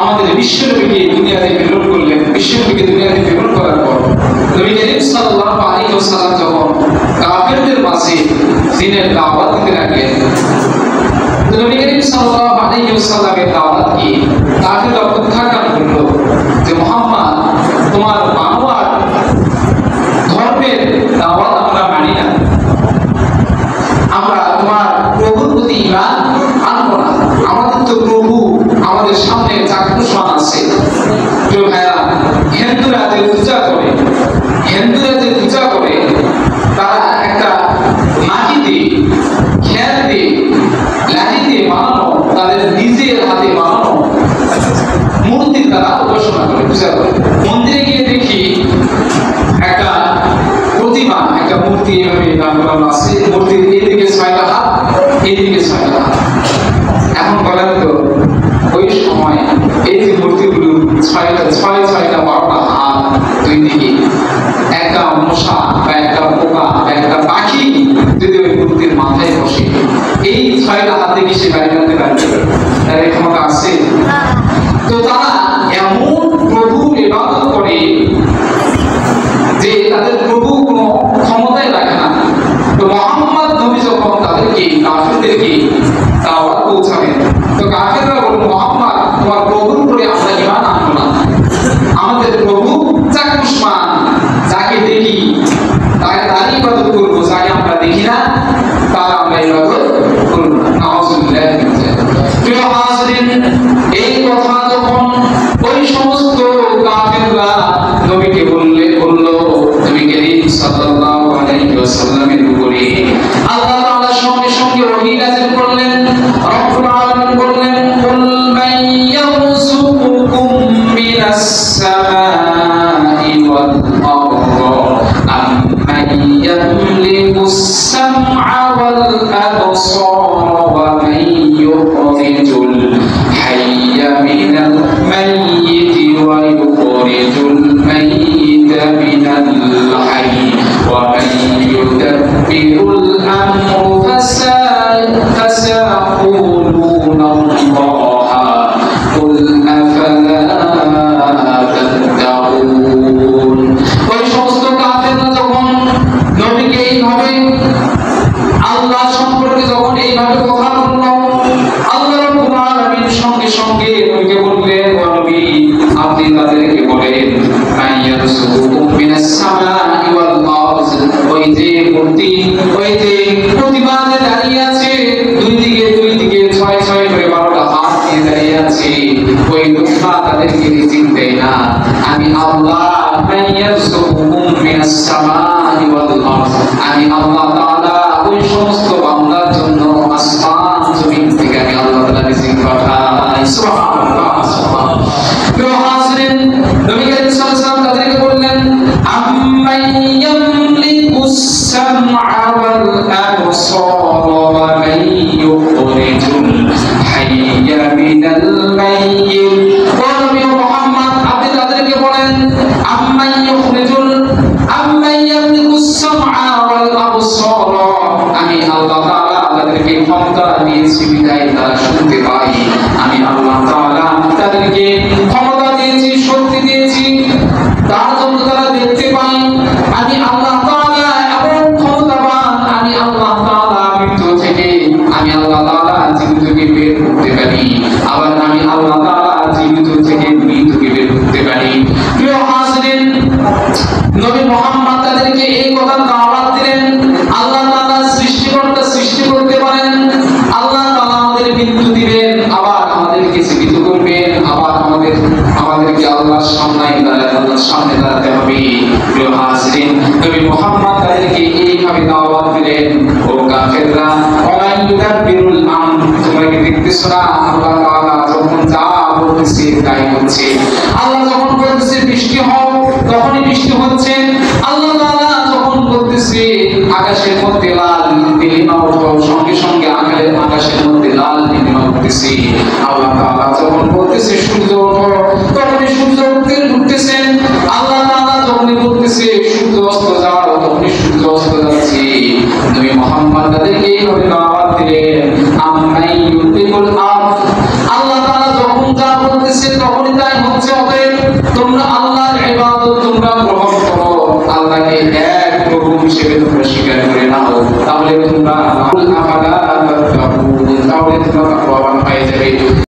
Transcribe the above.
আমাদের বিশ্বনবীকে দুনিয়াতে প্রেরণ করলেন। বিশ্বনবীকে দুনিয়াতে প্রেরণ করার পর নবী করিম সাল্লাল্লাহু আলাইহি ওয়াসাল্লাম যখন কাফেরদের মাঝে দ্বীনের দাওয়াত দিতে লাগলেন, নবী করিম সাল্লাল্লাহু আলাইহি ওয়াসাল্লামের দাওয়াত কি কাফেররা প্রত্যাখ্যান করলো যে মুহাম্মদ তোমার বানোয়াট ধর্মের দাওয়াত আমরা মানি না, আমরা তোমার প্রভুর প্রতি ঈমান আনবো না, আমাদের তো প্রভু আমাদের সামনে চাক্ষুষমান আছে। কেউ ভাইরা হিন্দুরা যে পূজা করে, তারা একটা মাটিতে খেল দিয়ে লাঠি দিয়ে বানানো তাদের নিজের হাতে বানানো মূর্তির দ্বারা উপাসনা করে, পূজা করে। মন্দিরে গিয়ে দেখি একটা প্রতিমা, একটা মূর্তি এভাবে দাঁড় করানো আছে, মূর্তির এদিকে 6টা হাত, এদিকে 6টা হাত। এখন বলেন তো ওই সময় এই যে মূর্তিগুলো 6টা 12টা হাত, দুই দিকে একটা মশা বা একটা পোকা বা একটা পাখি যদি ওই মূর্তির মাথায় বসে, এই 6টা হাতে কি সে গাড়ি করতে পারবে? তার এই ক্ষমতা আছে? তো তারা এমন প্রভুর ইবাদত করে যে তাদের প্রভু কোনো ক্ষমতাই রাখে না। তো মুহাম্মদ নবী যখন তাদেরকে কাফেরদেরকে দাওয়াত পৌঁছাবেন, তো কাফেররা বলল মুহাম্মদ তোমার প্রভুর উপরে আমরা ঈমান আনবো না, আমাদের প্রভু চাক্ষুষমান, যাকে দেখি তারই ইবাদত করবো, যাকে আমরা দেখি না তার আমরা ইবাদত করব না। নাউযুবিল্লাহ। প্রিয় হাজরিন, এই কথা যখন ওই সমস্ত কাফেররা নবীকে বলল, নবী করিম সাল্লাল্লাহু আলাইহি ওয়াসাল্লামের উপরে আল্লাহ তাআলা সঙ্গে সঙ্গে ওহী নাযিল করলেন। রব্বুল আলামিন বললেন, কুল মান ইয়ারযুকুকুম মিনাস সামাই ওয়াল আরদ আম্মান ইয়ামলিকুস সামআ ওয়াল আবসারা ওয়া মান ইউখরিজুল হাইয়্যা মিনাল মাইয়িতি ওয়া ইউখরিজুল মাইয়িতা মিনাল হাইয়্যি ওয়া মান ইউদাব্বিরুল আমরা ফাসায়াকুলুনা আল্লাহা কুল আফালা তাত্তাকুন। ওই সমস্ত কাফেররা যখন নবীকে এইভাবে আল্লাহ সম্পর্কে যখন এইভাবে কথা বলল, আল্লাহ রাব্বুল আলামিন সঙ্গে সঙ্গে নবীকে বললেন, ও নবী আপনি তাদেরকে বলেন মাইয়ারযুকুকুম মিনাস সামাই ওয়াল আরদ, ওই যে মূর্তি, ওই যে প্রতিমাতে দাঁড়িয়ে আছে, দুই দিকে 6 করে 12টা হাত নিয়ে দাঁড়িয়ে আছে, ওই লোকটা তাদেরকে রিজিক দেয় না, আমি আল্লাহ মাইয়ারযুকুকুম মিনাস সামাই ওয়াল আরদ, আমি আল্লাহ তাআলা ওই সমস্ত বান্দার জন্য আসমান জমিন থেকে আমি আল্লাহ তাআলা রিজিক পাঠাই। সুবহানাল্লাহ, সুবহানাল্লাহ। প্রিয় হাজরিন, নবী করিম সাল্লাল্লাহু আলাইহি ওয়াসাল্লাম তাদেরকে বললেন, আম্মান ইয়ামলিকুস সামআ ওয়াল আবসারা ওয়া মান ইউখরিজুল হাইয়্যা মিনাল মাইয়িত। ও নবী মুহাম্মদ আপনি তাদেরকে বলেন, আম্মান ইয়ামলিকুস সামআ ওয়াল আবসারা, আমি আল্লাহ তাআলা তাদেরকে ক্ষমতা দিয়েছি বিধায় তারা শুনতে পায়, আমি আল্লাহ তাআলা তাদেরকে ক্ষমতা দিয়েছি, শক্তি দিয়েছি, তার জন্য তারা দেখতে পায়, আমি আল্লাহ তাআলা এমন ক্ষমতাবান, আমি আল্লাহ তাআলা মৃত্যু থেকে আমি আল্লাহ তাআলা জীবিতকে বের করতে পারি, আবার আমি আল্লাহ তাআলা জীবিত থেকে মৃতকে বের করতে পারি। প্রিয় হাজরিন, নবী মুহাম্মদ তাদেরকে এই কথা দাওয়াত দিলেন, আল্লাহ তাআলা সৃষ্টিকর্তা, সৃষ্টি করতে পারেন, আল্লাহ তাআলা আমাদের মৃত্যু দিবেন, আবার আমাদেরকে জীবিত করবেন, আবার আমাদেরকে আল্লাহর সামনে দাঁড়াতে হবে। প্রিয় হাজরিন, নবী মুহাম্মদ তাদেরকে এইভাবে দাওয়াত দিলেন, ও কাফেররা, ওয়া ইউদাব্বিরুল আমর, তোমরা কি দেখতেছো না আল্লাহ তাআলা যখন যা বলতেছে তাই হচ্ছে, আল্লাহ যখন বলতেছে বৃষ্টি হোক তখনই বৃষ্টি হচ্ছে, আল্লাহ তাআলা যখন বলতেছে আকাশের মধ্যে লাল নীলিমা ওঠো, সঙ্গে সঙ্গে আকাশের মধ্যে লাল নীলিমা উঠতেছে, আল্লাহ তাআলা যখন বলতেছে সূর্য ওঠো তখনই সূর্য উঠতেছেন, আল্লাহ তাআলা যখন বলতেছে সূর্য অস্ত যাও তখনই সূর্য অস্ত যাচ্ছে। নবী মুহাম্মদ তাদেরকে এইভাবে দাওয়াত দিলেন, আম্মাই ইউতিকুল আরদ, আল্লাহ তাআলা যখন যা বলতেছে তখন আল্লাহকে এক প্রভু হিসেবে তোমরা স্বীকার করে নাও, তাহলে তোমরা